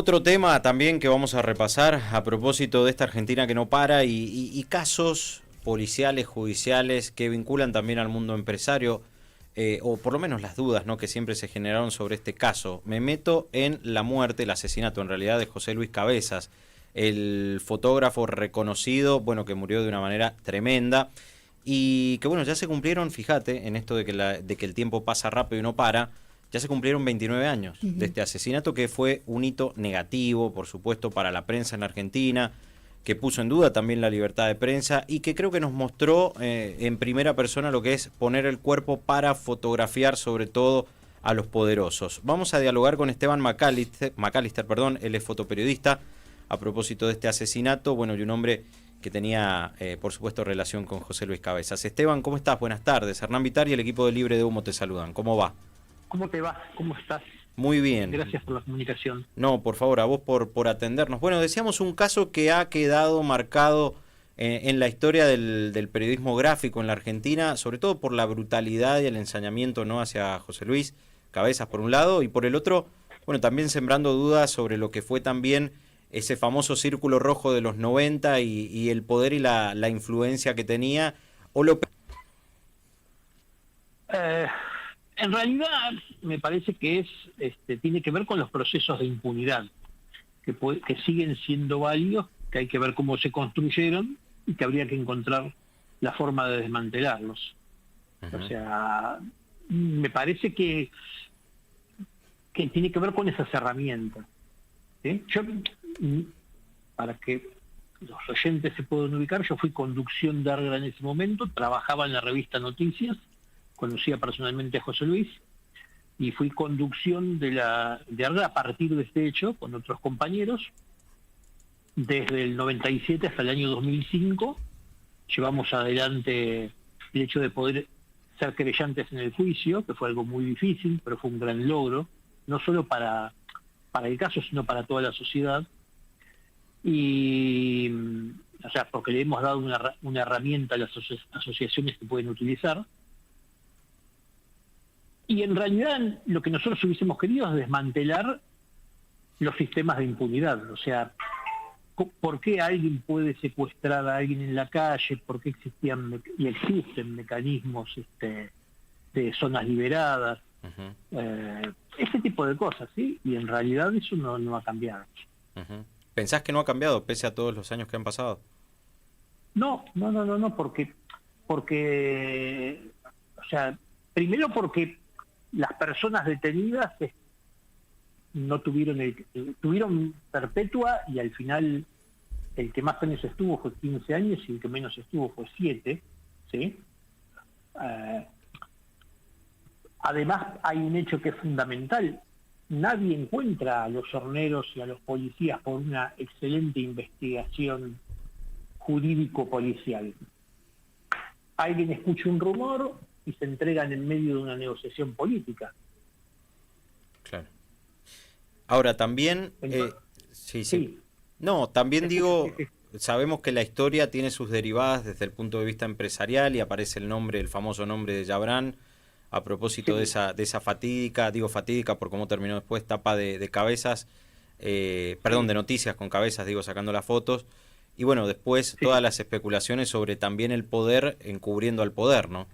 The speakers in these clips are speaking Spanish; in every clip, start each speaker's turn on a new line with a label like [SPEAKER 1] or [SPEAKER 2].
[SPEAKER 1] Otro tema también que vamos a repasar a propósito de esta Argentina que no para y casos policiales, judiciales que vinculan también al mundo empresario, o por lo menos las dudas, ¿no?, que siempre se generaron sobre este caso. Me meto en la muerte, el asesinato en realidad de José Luis Cabezas, el fotógrafo reconocido, bueno, que murió de una manera tremenda y que bueno, ya se cumplieron, fíjate, en esto de que el tiempo pasa rápido y no para. Ya se cumplieron 29 años de este asesinato, que fue un hito negativo, por supuesto, para la prensa en Argentina, que puso en duda también la libertad de prensa y que creo que nos mostró en primera persona lo que es poner el cuerpo para fotografiar sobre todo a los poderosos. Vamos a dialogar con Esteban McAllister, él es fotoperiodista, a propósito de este asesinato, bueno, y un hombre que tenía, por supuesto, relación con José Luis Cabezas. Esteban, ¿cómo estás? Buenas tardes. Hernán Vitar y el equipo de Libre de Humo te saludan. ¿Cómo va?
[SPEAKER 2] ¿Cómo te va? ¿Cómo estás?
[SPEAKER 1] Muy bien.
[SPEAKER 2] Gracias por la comunicación.
[SPEAKER 1] No, por favor, a vos por atendernos. Bueno, decíamos un caso que ha quedado marcado en la historia del periodismo gráfico en la Argentina, sobre todo por la brutalidad y el ensañamiento, ¿no?, hacia José Luis Cabezas por un lado, y por el otro, bueno, también sembrando dudas sobre lo que fue también ese famoso círculo rojo de los 90 y el poder y la influencia que tenía. O lo...
[SPEAKER 2] En realidad me parece que tiene que ver con los procesos de impunidad que siguen siendo válidos, que hay que ver cómo se construyeron y que habría que encontrar la forma de desmantelarlos. O sea, me parece que tiene que ver con esas herramientas, ¿sí? Yo, para que los oyentes se puedan ubicar, yo fui conducción de ARGRA en ese momento, trabajaba en la revista Noticias, conocía personalmente a José Luis, y fui conducción de ARGRA a partir de este hecho, con otros compañeros, desde el 97 hasta el año 2005, llevamos adelante el hecho de poder ser querellantes en el juicio, que fue algo muy difícil, pero fue un gran logro, no solo para el caso, sino para toda la sociedad, y, o sea, porque le hemos dado una herramienta a las asociaciones que pueden utilizar. Y en realidad lo que nosotros hubiésemos querido es desmantelar los sistemas de impunidad. O sea, ¿por qué alguien puede secuestrar a alguien en la calle? ¿Por qué existían y existen mecanismos de zonas liberadas? Ese tipo de cosas, ¿sí? Y en realidad eso no ha cambiado.
[SPEAKER 1] ¿Pensás que no ha cambiado pese a todos los años que han pasado?
[SPEAKER 2] No, porque, o sea, primero porque las personas detenidas no tuvieron perpetua, y al final el que más años estuvo fue 15 años y el que menos estuvo fue 7, ¿sí? Además hay un hecho que es fundamental: nadie encuentra a los horneros y a los policías por una excelente investigación jurídico-policial. Alguien escucha un rumor y se entregan en medio de una negociación política.
[SPEAKER 1] Claro. Ahora, también... sí. No, también digo, sabemos que la historia tiene sus derivadas desde el punto de vista empresarial y aparece el famoso nombre de Yabrán, a propósito de esa fatídica, digo fatídica por cómo terminó después, tapa de Cabezas, perdón, de Noticias con Cabezas, digo, sacando las fotos, y bueno, después todas las especulaciones sobre también el poder encubriendo al poder, ¿no?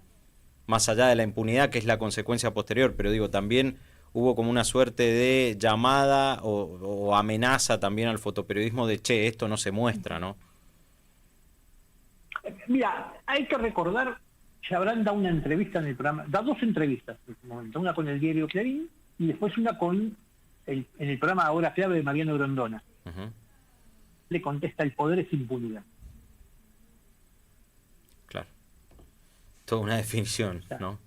[SPEAKER 1] Más allá de la impunidad, que es la consecuencia posterior, pero digo, también hubo como una suerte de llamada o amenaza también al fotoperiodismo de, che, esto no se muestra, ¿no?
[SPEAKER 2] Mira, hay que recordar, Chabrán da una entrevista en el programa, da dos entrevistas en este momento, una con el diario Clarín y después una en el programa Hora Clave de Mariano Grondona. Le contesta: el poder es impunidad.
[SPEAKER 1] Claro. Toda una definición, ¿no?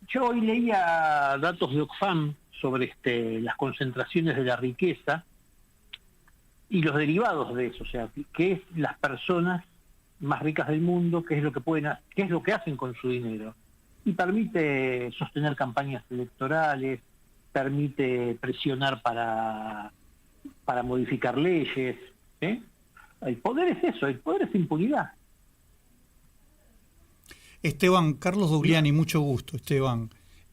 [SPEAKER 2] Yo hoy leía datos de Oxfam sobre las concentraciones de la riqueza y los derivados de eso, o sea, qué es las personas más ricas del mundo, qué es lo que hacen con su dinero. Y permite sostener campañas electorales, permite presionar para modificar leyes, ¿eh? El poder es eso, el poder es impunidad.
[SPEAKER 3] Esteban, Carlos Dugliani, mucho gusto, Esteban.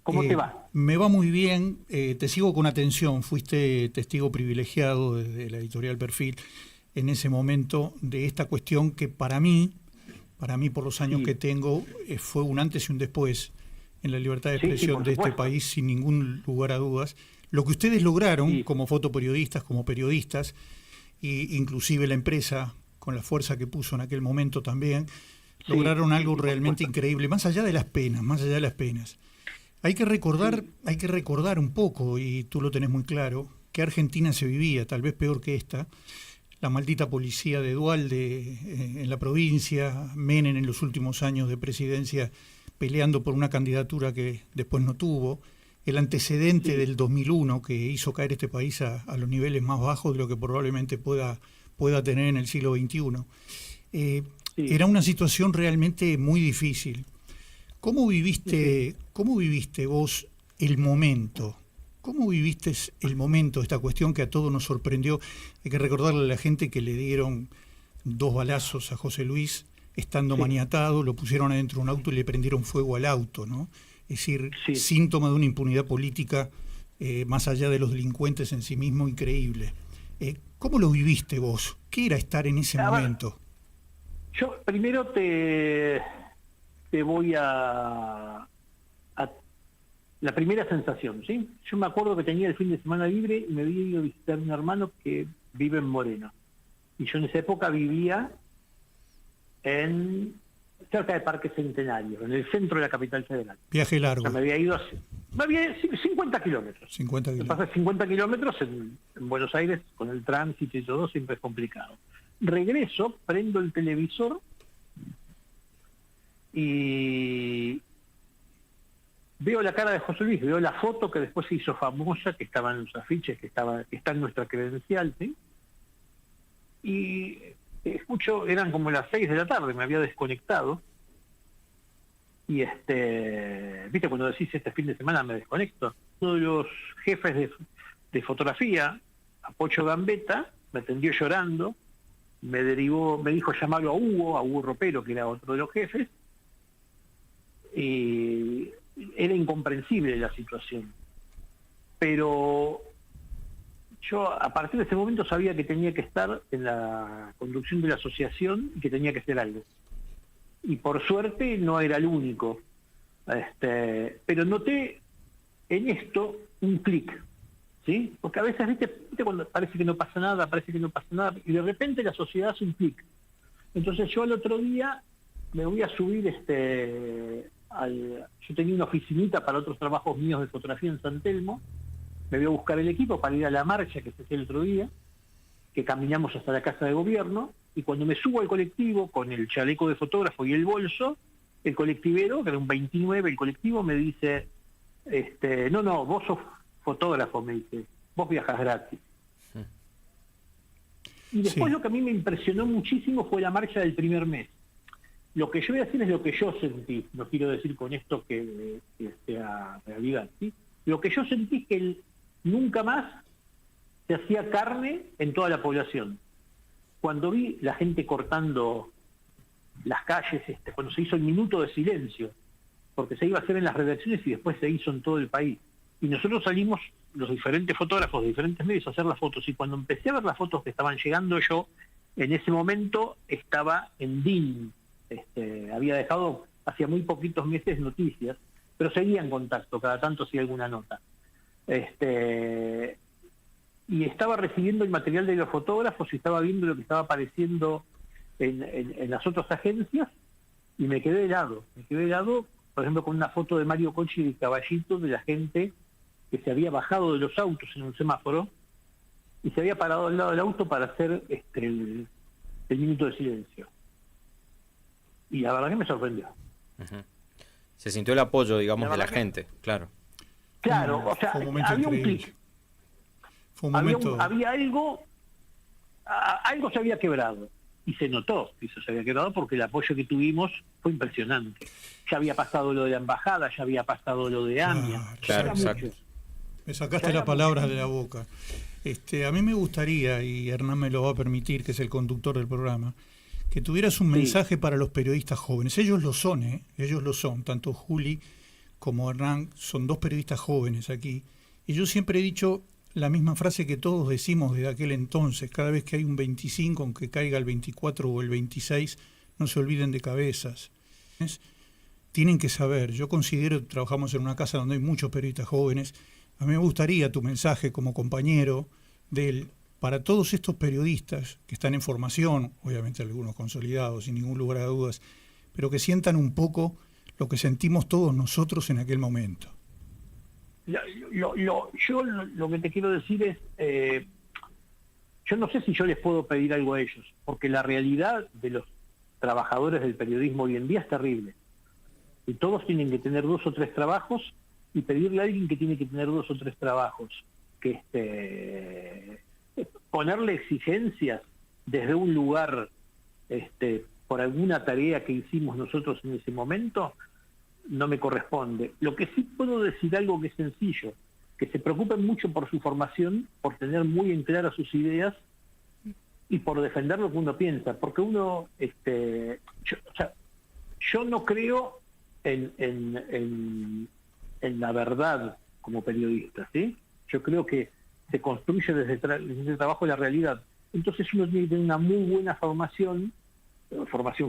[SPEAKER 2] ¿Cómo te va?
[SPEAKER 3] Me va muy bien, te sigo con atención, fuiste testigo privilegiado desde la editorial Perfil en ese momento de esta cuestión que para mí por los años que tengo, fue un antes y un después en la libertad de expresión de este país, sin ningún lugar a dudas. Lo que ustedes lograron como fotoperiodistas, como periodistas, e inclusive la empresa, con la fuerza que puso en aquel momento también, lograron algo realmente increíble, más allá de las penas. Hay que recordar un poco, y tú lo tenés muy claro, que Argentina se vivía, tal vez peor que esta, la maldita policía de Duhalde en la provincia, Menem en los últimos años de presidencia peleando por una candidatura que después no tuvo, el antecedente del 2001 que hizo caer este país a los niveles más bajos de lo que probablemente pueda tener en el siglo XXI. Era una situación realmente muy difícil. ¿Cómo viviste vos el momento? ¿Cómo viviste el momento, esta cuestión que a todos nos sorprendió? Hay que recordarle a la gente que le dieron 2 balazos a José Luis, estando maniatado, lo pusieron adentro de un auto y le prendieron fuego al auto, ¿no? Es decir, síntoma de una impunidad política, más allá de los delincuentes en sí mismo, increíble. ¿Cómo lo viviste vos? ¿Qué era estar en ese momento?
[SPEAKER 2] Yo primero te voy a la primera sensación, ¿sí? Yo me acuerdo que tenía el fin de semana libre y me había ido a visitar a un hermano que vive en Moreno. Y yo en esa época vivía cerca del Parque Centenario, en el centro de la capital federal.
[SPEAKER 3] Viaje largo.
[SPEAKER 2] O sea, me había ido 50 kilómetros.
[SPEAKER 3] 50 kilómetros.
[SPEAKER 2] Pasar 50 kilómetros en Buenos Aires, con el tránsito y todo, siempre es complicado. Regreso, prendo el televisor y veo la cara de José Luis, veo la foto que después se hizo famosa, que estaba en los afiches, que está en nuestra credencial, ¿sí? Y escucho, eran como las 6 de la tarde, me había desconectado. Y viste, cuando decís este fin de semana me desconecto, uno de los jefes de fotografía, Pocho Gambetta, me atendió llorando, me dijo llamarlo a Hugo Ropero, que era otro de los jefes, y era incomprensible la situación. Pero yo a partir de ese momento sabía que tenía que estar en la conducción de la asociación y que tenía que hacer algo. Y por suerte no era el único. Pero noté en esto un clic, ¿sí? Porque a veces, ¿viste cuando parece que no pasa nada, y de repente la sociedad hace un clic? Entonces yo al otro día me voy a subir yo tenía una oficinita para otros trabajos míos de fotografía en San Telmo, me voy a buscar el equipo para ir a la marcha que se hacía el otro día, que caminamos hasta la Casa de Gobierno, y cuando me subo al colectivo con el chaleco de fotógrafo y el bolso, el colectivero, que era un 29, el colectivo me dice, no, vos sos fotógrafo, me dice, vos viajas gratis. Y después lo que a mí me impresionó muchísimo fue la marcha del primer mes. Lo que yo voy a decir es lo que yo sentí, no quiero decir con esto que sea realidad, ¿sí? Lo que yo sentí es que nunca más se hacía carne en toda la población. Cuando vi la gente cortando las calles, cuando se hizo el minuto de silencio, porque se iba a hacer en las redacciones y después se hizo en todo el país. Y nosotros salimos, los diferentes fotógrafos de diferentes medios, a hacer las fotos. Y cuando empecé a ver las fotos que estaban llegando, yo en ese momento estaba en DIN. Había dejado hacía muy poquitos meses noticias, pero seguía en contacto, cada tanto hacía alguna nota. Y estaba recibiendo el material de los fotógrafos y estaba viendo lo que estaba apareciendo en las otras agencias, y me quedé helado, por ejemplo, con una foto de Mario Cochi y Caballito, de la gente que se había bajado de los autos en un semáforo y se había parado al lado del auto para hacer el minuto de silencio. Y la verdad que me sorprendió.
[SPEAKER 1] Uh-huh. Se sintió el apoyo, digamos, de la gente, claro.
[SPEAKER 2] Claro, o sea, había un clic. Había algo se había quebrado. Y se notó que eso se había quebrado porque el apoyo que tuvimos fue impresionante. Ya había pasado lo de la embajada, ya había pasado lo de AMIA.
[SPEAKER 1] Claro, exacto.
[SPEAKER 3] Me sacaste las palabras de la boca. A mí me gustaría, y Hernán me lo va a permitir, que es el conductor del programa, que tuvieras un mensaje para los periodistas jóvenes. Ellos lo son, ellos lo son, tanto Juli como Hernán, son dos periodistas jóvenes aquí, y yo siempre he dicho la misma frase que todos decimos desde aquel entonces: cada vez que hay un 25, aunque caiga el 24 o el 26, no se olviden de Cabezas. Tienen que saber, yo considero, trabajamos en una casa donde hay muchos periodistas jóvenes, a mí me gustaría tu mensaje como compañero para todos estos periodistas que están en formación, obviamente algunos consolidados, sin ningún lugar a dudas, pero que sientan un poco lo que sentimos todos nosotros en aquel momento.
[SPEAKER 2] Yo lo que te quiero decir es, yo no sé si yo les puedo pedir algo a ellos, porque la realidad de los trabajadores del periodismo hoy en día es terrible. Y todos tienen que tener 2 o 3 trabajos, y pedirle a alguien que tiene que tener 2 o 3 trabajos, que ponerle exigencias desde un lugar por alguna tarea que hicimos nosotros en ese momento, no me corresponde. Lo que sí puedo decir algo que es sencillo, que se preocupen mucho por su formación, por tener muy en claras sus ideas y por defender lo que uno piensa, porque uno, yo no creo en la verdad como periodista, ¿sí? Yo creo que se construye desde ese trabajo la realidad. Entonces uno tiene que tener una muy buena formación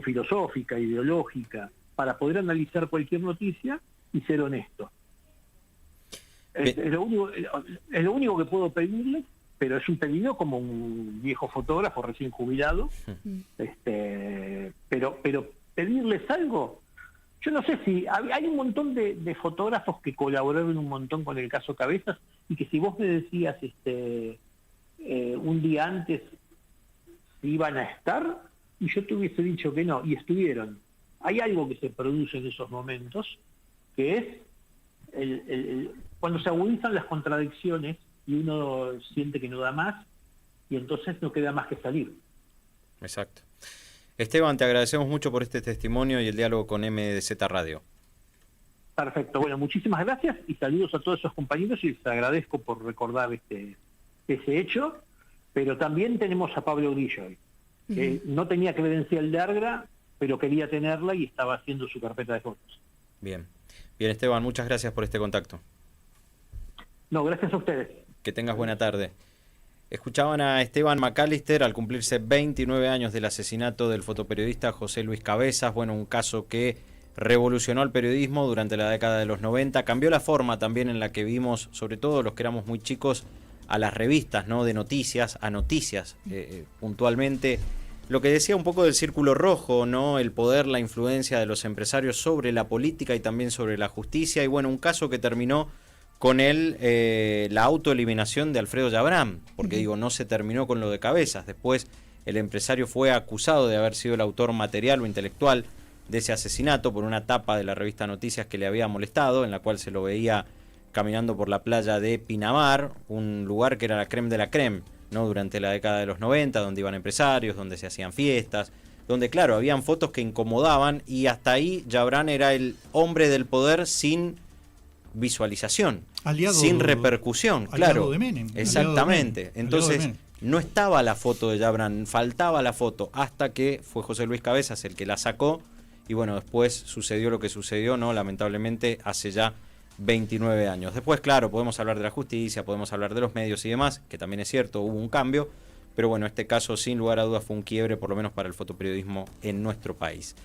[SPEAKER 2] filosófica, ideológica, para poder analizar cualquier noticia y ser honesto. Es lo único que puedo pedirles, pero es un pedido como un viejo fotógrafo recién jubilado. Pero pedirles algo, yo no sé si hay un montón de fotógrafos que colaboraron un montón con el caso Cabezas, y que si vos me decías un día antes si iban a estar, y yo te hubiese dicho que no, y estuvieron. Hay algo que se produce en esos momentos, que es cuando se agudizan las contradicciones y uno siente que no da más, y entonces no queda más que salir.
[SPEAKER 1] Exacto. Esteban, te agradecemos mucho por este testimonio y el diálogo con MDZ Radio.
[SPEAKER 2] Perfecto. Bueno, muchísimas gracias y saludos a todos esos compañeros, y les agradezco por recordar ese hecho, pero también tenemos a Pablo Grillo, que no tenía credencial de Argra, pero quería tenerla y estaba haciendo su carpeta de fotos.
[SPEAKER 1] Bien, Esteban, muchas gracias por este contacto.
[SPEAKER 2] No, gracias a ustedes.
[SPEAKER 1] Que tengas buena tarde. Escuchaban a Esteban McAllister al cumplirse 29 años del asesinato del fotoperiodista José Luis Cabezas. Bueno, un caso que revolucionó el periodismo durante la década de los 90, cambió la forma también en la que vimos, sobre todo los que éramos muy chicos, a las revistas, ¿no? De noticias, a noticias puntualmente. Lo que decía un poco del círculo rojo, ¿no? El poder, la influencia de los empresarios sobre la política y también sobre la justicia. Y bueno, un caso que terminó con la autoeliminación de Alfredo Yabrán, porque digo, no se terminó con lo de Cabezas. Después el empresario fue acusado de haber sido el autor material o intelectual de ese asesinato por una tapa de la revista Noticias que le había molestado, en la cual se lo veía caminando por la playa de Pinamar, un lugar que era la crème de la crème, ¿no? Durante la década de los 90, donde iban empresarios, donde se hacían fiestas, donde claro, habían fotos que incomodaban, y hasta ahí Yabrán era el hombre del poder sin visualización, sin repercusión, claro,
[SPEAKER 3] de Menem,
[SPEAKER 1] exactamente. Entonces no estaba la foto de Yabrán, faltaba la foto, hasta que fue José Luis Cabezas el que la sacó, y bueno, después sucedió lo que sucedió, ¿no? Lamentablemente hace ya 29 años. Después, claro, podemos hablar de la justicia, podemos hablar de los medios y demás, que también es cierto, hubo un cambio, pero bueno, este caso sin lugar a dudas fue un quiebre, por lo menos para el fotoperiodismo en nuestro país.